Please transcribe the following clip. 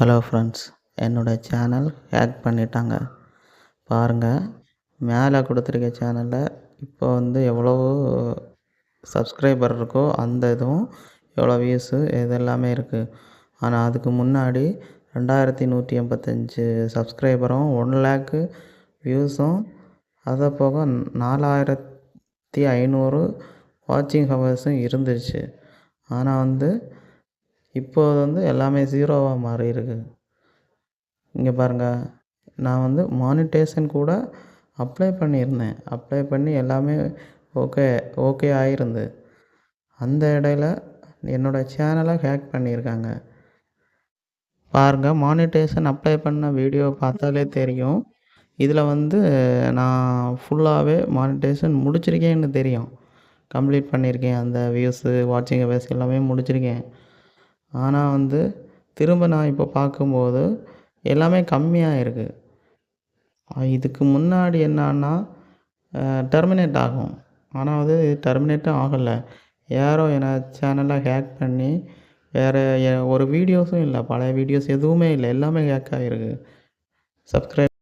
Hello friends, என்னோடய channel hack பண்ணிட்டாங்க. பாருங்கள், மேலே கொடுத்துருக்க சேனலில் இப்போ எவ்வளவோ சப்ஸ்கிரைபர் இருக்கோ அந்த இதுவும் எவ்வளோ வியூஸு இது எல்லாமே இருக்குது. ஆனால் அதுக்கு முன்னாடி 2185 சப்ஸ்கிரைபரும் 1,00,000 வியூஸும் அதை போக 4,500 வாட்சிங் ஹவர்ஸும் இருந்துச்சு. ஆனால் இப்போது எல்லாமே ஜீரோவாக மாறி இருக்கு. இங்கே பாருங்கள், நான் மானிட்டேஷன் கூட அப்ளை பண்ணியிருந்தேன். அப்ளை பண்ணி எல்லாமே ஓகே ஆகிருந்து. அந்த இடையில என்னோடய சேனலை ஹேக் பண்ணியிருக்காங்க. பாருங்கள், மானிட்டேஷன் அப்ளை பண்ண வீடியோ பார்த்தாலே தெரியும். இதில் நான் ஃபுல்லாகவே மானிட்டேஷன் முடிச்சிருக்கேன்னு தெரியும். கம்ப்ளீட் பண்ணியிருக்கேன். அந்த வியூஸு வாட்சிங் ஹவர்ஸ் எல்லாமே முடிச்சிருக்கேன். ஆனால் திரும்ப நான் இப்போ பார்க்கும்போது எல்லாமே கம்மியாக இருக்குது. இதுக்கு முன்னாடி என்னன்னா டெர்மினேட் ஆகும். ஆனால் டெர்மினேட்டும் ஆகலை. யாரோ என் சேனலை ஹேக் பண்ணி வேறு ஒரு வீடியோஸும் இல்லை, பழைய வீடியோஸ் எதுவுமே இல்லை, எல்லாமே ஹேக் ஆகிருக்கு. சப்ஸ்கிரைப்